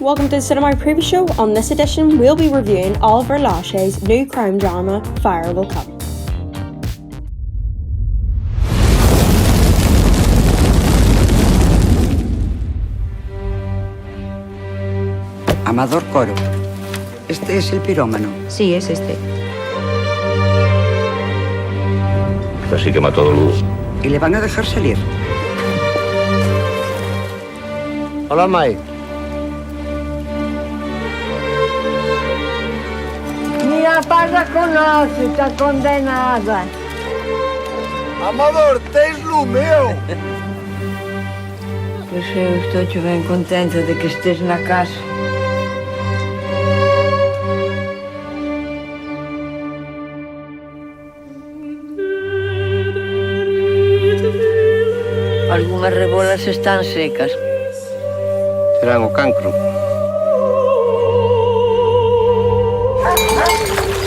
welcome to the Cinemagic Preview Show. On this edition, we'll be reviewing Oliver Laxe's new crime drama, Fire Will Come. Amador Coro. ¿Este es el pirómano? Sí, es este. Así que mató a Luz. ¿Y le van a dejar salir? Hola, Mike. Ni la parla conoce, está condenada. Amador, tens lo meu! Pois eu estou bem contente de que estés na casa. Algunas rebolas están secas. Serán o cancro.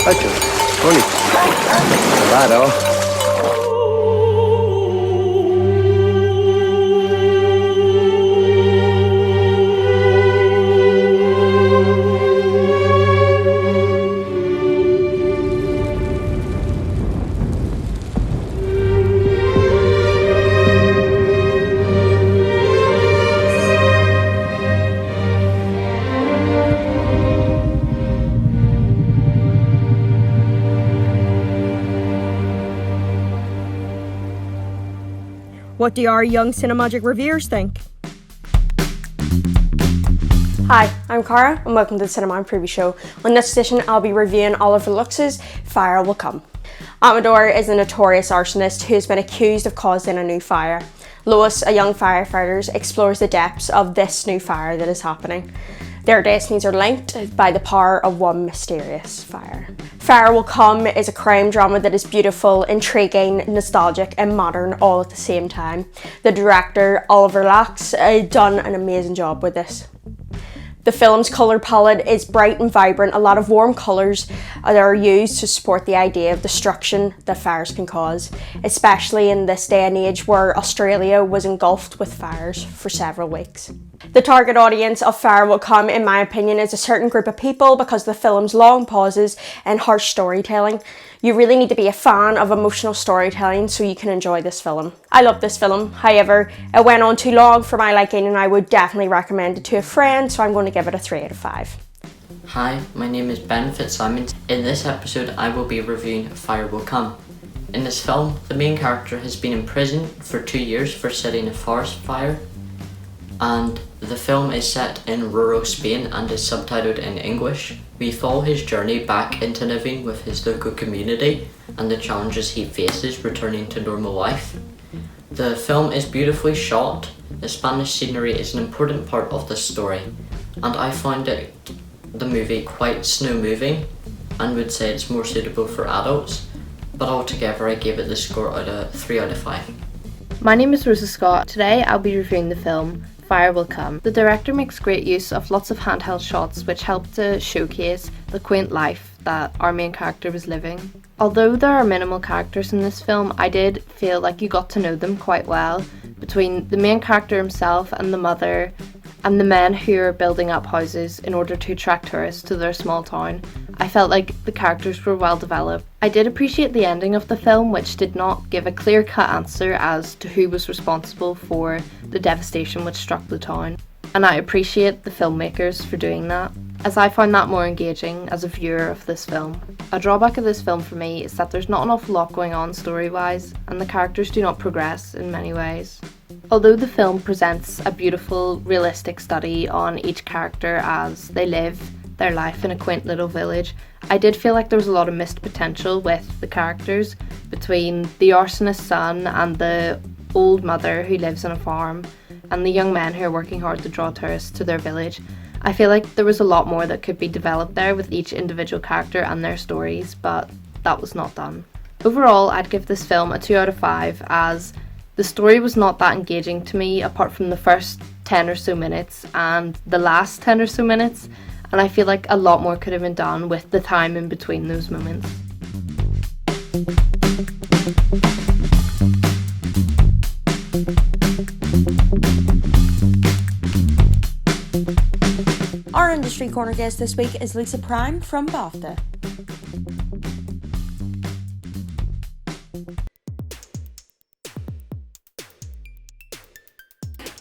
Hacho, bonito. Claro. What do our young Cinemagic reviewers think? Hi, I'm Cara and welcome to the Cinemagic Preview Show. On this edition, I'll be reviewing Oliver Laxe's Fire Will Come. Amador is a notorious arsonist who has been accused of causing a new fire. Lois, a young firefighter, explores the depths of this new fire that is happening. Their destinies are linked by the power of one mysterious fire. Fire Will Come is a crime drama that is beautiful, intriguing, nostalgic and modern all at the same time. The director, Oliver Laxe, done an amazing job with this. The film's colour palette is bright and vibrant. A lot of warm colours that are used to support the idea of destruction that fires can cause, especially in this day and age where Australia was engulfed with fires for several weeks. The target audience of Fire Will Come, in my opinion, is a certain group of people because of the film's long pauses and harsh storytelling. You really need to be a fan of emotional storytelling so you can enjoy this film. I love this film, however, it went on too long for my liking and I would definitely recommend it to a friend, so I'm going to give it a 3 out of 5. Hi, my name is Ben Fitzsimons. In this episode, I will be reviewing Fire Will Come. In this film, the main character has been imprisoned for 2 years for setting a forest fire, and the film is set in rural Spain and is subtitled in English. We follow his journey back into living with his local community and the challenges he faces returning to normal life. The film is beautifully shot. The Spanish scenery is an important part of the story, and I find the movie quite slow-moving and would say it's more suitable for adults, but altogether I gave it the score out of 3 out of 5. My name is Rosa Scott. Today I'll be reviewing the film Fire Will Come. The director makes great use of lots of handheld shots which help to showcase the quaint life that our main character was living. Although there are minimal characters in this film, I did feel like you got to know them quite well, between the main character himself and the mother and the men who are building up houses in order to attract tourists to their small town. I felt like the characters were well developed. I did appreciate the ending of the film, which did not give a clear-cut answer as to who was responsible for the devastation which struck the town, and I appreciate the filmmakers for doing that, as I found that more engaging as a viewer of this film. A drawback of this film for me is that there's not an awful lot going on story-wise, and the characters do not progress in many ways. Although the film presents a beautiful, realistic study on each character as they live their life in a quaint little village, I did feel like there was a lot of missed potential with the characters between the arsonist's son and the old mother who lives on a farm and the young men who are working hard to draw tourists to their village. I feel like there was a lot more that could be developed there with each individual character and their stories, but that was not done. Overall, I'd give this film a 2 out of 5 as the story was not that engaging to me apart from the first 10 or so minutes and the last 10 or so minutes, and I feel like a lot more could have been done with the time in between those moments. Corner guest this week is Lisa Prime from BAFTA.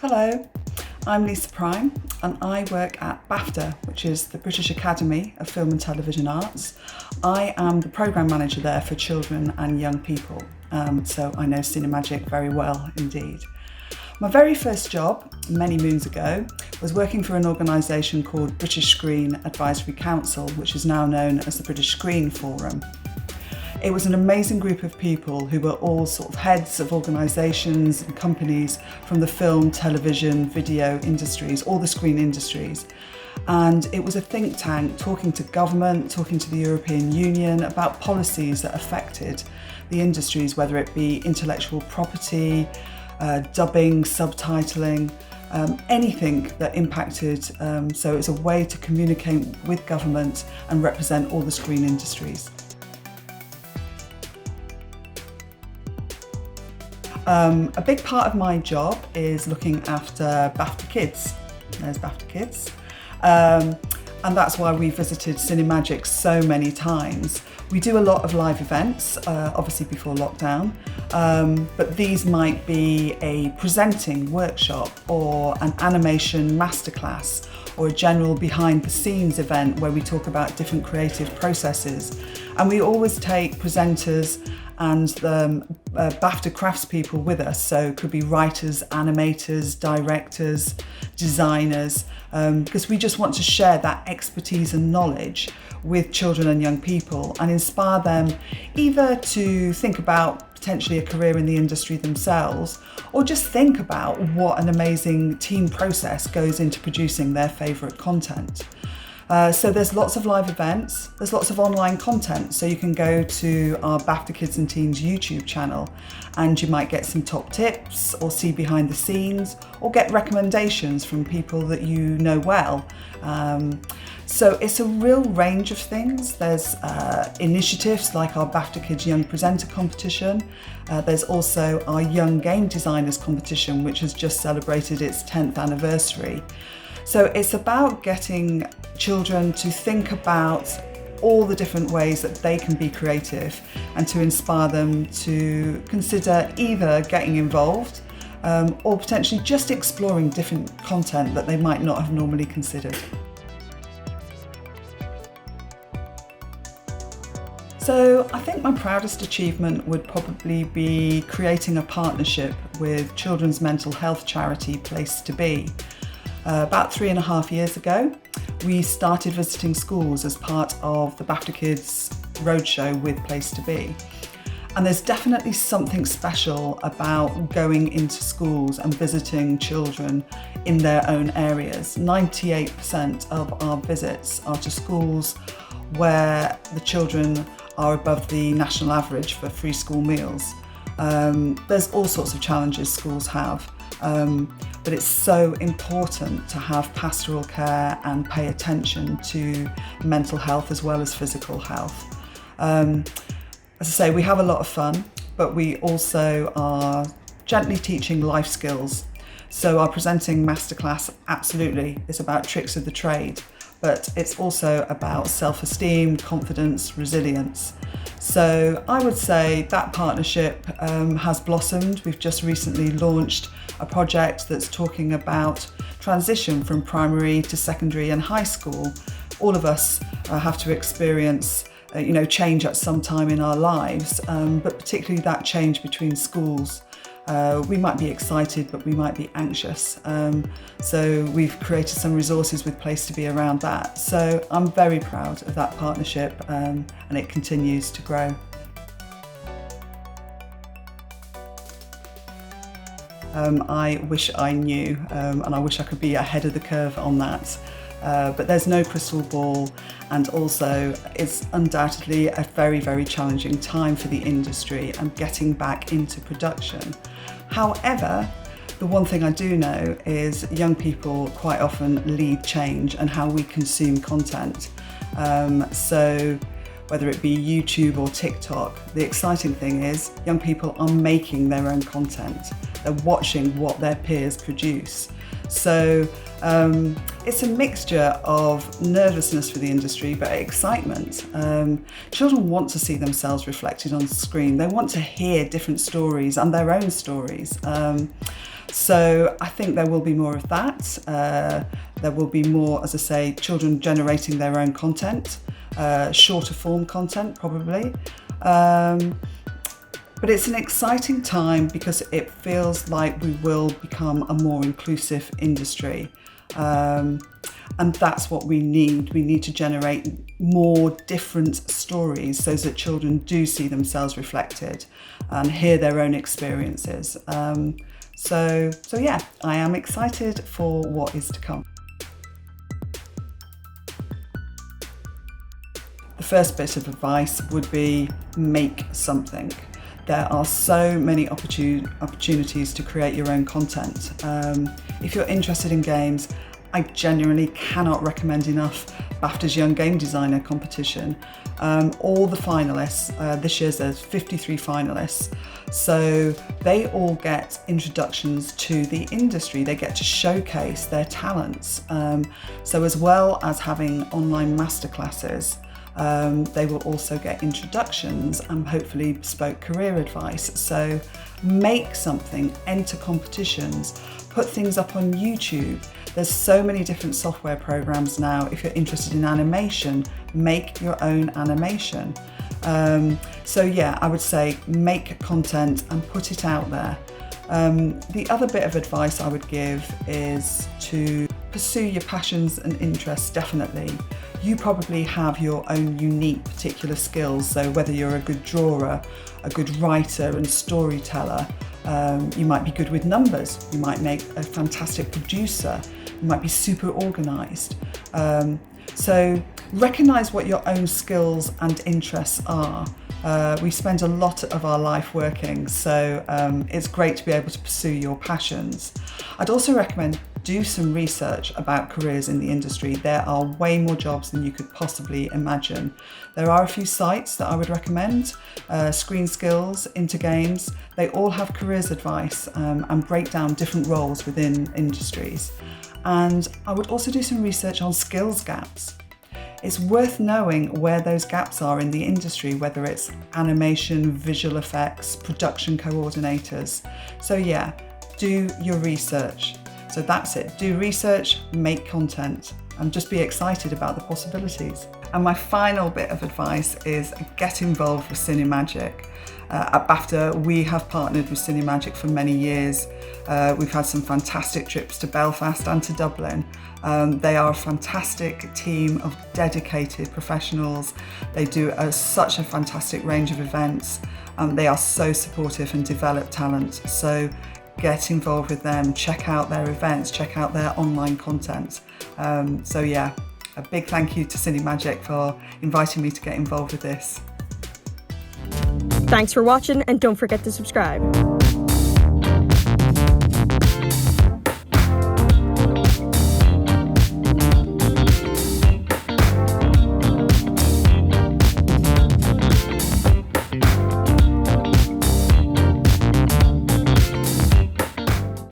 Hello, I'm Lisa Prime and I work at BAFTA, which is the British Academy of Film and Television Arts. I am the programme manager there for children and young people, so I know Cinemagic very well indeed. My very first job, many moons ago, was working for an organisation called British Screen Advisory Council, which is now known as the British Screen Forum. It was an amazing group of people who were all sort of heads of organisations and companies from the film, television, video industries, all the screen industries. And it was a think tank talking to government, talking to the European Union about policies that affected the industries, whether it be intellectual property, dubbing, subtitling, anything that impacted. So it's a way to communicate with government and represent all the screen industries. A big part of my job is looking after BAFTA Kids. There's BAFTA Kids. And that's why we visited Cinemagic so many times. We do a lot of live events, obviously before lockdown, but these might be a presenting workshop or an animation masterclass or a general behind the scenes event where we talk about different creative processes. And we always take presenters and the BAFTA craftspeople with us, so it could be writers, animators, directors, designers, because we just want to share that expertise and knowledge with children and young people and inspire them either to think about potentially a career in the industry themselves or just think about what an amazing team process goes into producing their favourite content. So there's lots of live events, there's lots of online content, so you can go to our BAFTA Kids and Teens YouTube channel and you might get some top tips or see behind the scenes or get recommendations from people that you know well. So it's a real range of things. There's initiatives like our BAFTA Kids Young Presenter competition. There's also our Young Game Designers competition, which has just celebrated its 10th anniversary. So it's about getting children to think about all the different ways that they can be creative and to inspire them to consider either getting involved or potentially just exploring different content that they might not have normally considered. So I think my proudest achievement would probably be creating a partnership with children's mental health charity Place to Be. About 3.5 years ago, we started visiting schools as part of the BAFTA Kids Roadshow with Place to Be. And there's definitely something special about going into schools and visiting children in their own areas. 98% of our visits are to schools where the children are above the national average for free school meals. There's all sorts of challenges schools have. But it's so important to have pastoral care and pay attention to mental health as well as physical health. As I say, we have a lot of fun, but we also are gently teaching life skills. So our presenting masterclass absolutely is about tricks of the trade, but it's also about self-esteem, confidence, resilience. So I would say that partnership has blossomed. We've just recently launched a project that's talking about transition from primary to secondary and high school. All of us have to experience change at some time in our lives, but particularly that change between schools. We might be excited, but we might be anxious. So we've created some resources with Place to Be around that. So I'm very proud of that partnership and it continues to grow. I wish I knew and I wish I could be ahead of the curve on that. But there's no crystal ball, and also it's undoubtedly a very, very challenging time for the industry and getting back into production. However, the one thing I do know is young people quite often lead change and how we consume content. So whether it be YouTube or TikTok, the exciting thing is young people are making their own content. They're watching what their peers produce. So it's a mixture of nervousness for the industry, but excitement. Children want to see themselves reflected on screen. They want to hear different stories and their own stories. So I think there will be more of that. There will be more, as I say, children generating their own content, shorter form content probably. But it's an exciting time because it feels like we will become a more inclusive industry. And that's what we need. We need to generate more different stories so that children do see themselves reflected and hear their own experiences. So yeah, I am excited for what is to come. The first bit of advice would be make something. There are so many opportunities to create your own content. If you're interested in games, I genuinely cannot recommend enough BAFTA's Young Game Designer competition. All the finalists, this year's there's 53 finalists, so they all get introductions to the industry. They get to showcase their talents. So as well as having online masterclasses, they will also get introductions and hopefully bespoke career advice. So make something, enter competitions, put things up on YouTube. There's so many different software programs now. If you're interested in animation, make your own animation. So yeah, I would say make content and put it out there. The other bit of advice I would give is to pursue your passions and interests, definitely. You probably have your own unique particular skills, so whether you're a good drawer, a good writer and storyteller, you might be good with numbers, you might make a fantastic producer, you might be super organised. So recognise what your own skills and interests are. We spend a lot of our life working, so it's great to be able to pursue your passions. I'd also recommend do some research about careers in the industry. There are way more jobs than you could possibly imagine. There are a few sites that I would recommend, Screen Skills, Intergames. They all have careers advice and break down different roles within industries. And I would also do some research on skills gaps. It's worth knowing where those gaps are in the industry, whether it's animation, visual effects, production coordinators. So yeah, do your research. So that's it, do research, make content, and just be excited about the possibilities. And my final bit of advice is get involved with Cinemagic. At BAFTA, we have partnered with Cinemagic for many years. We've had some fantastic trips to Belfast and to Dublin. They are a fantastic team of dedicated professionals. They do such a fantastic range of events. They are so supportive and develop talent. So get involved with them, check out their events, check out their online content. So yeah, a big thank you to Cinemagic for inviting me to get involved with this. Thanks for watching and don't forget to subscribe.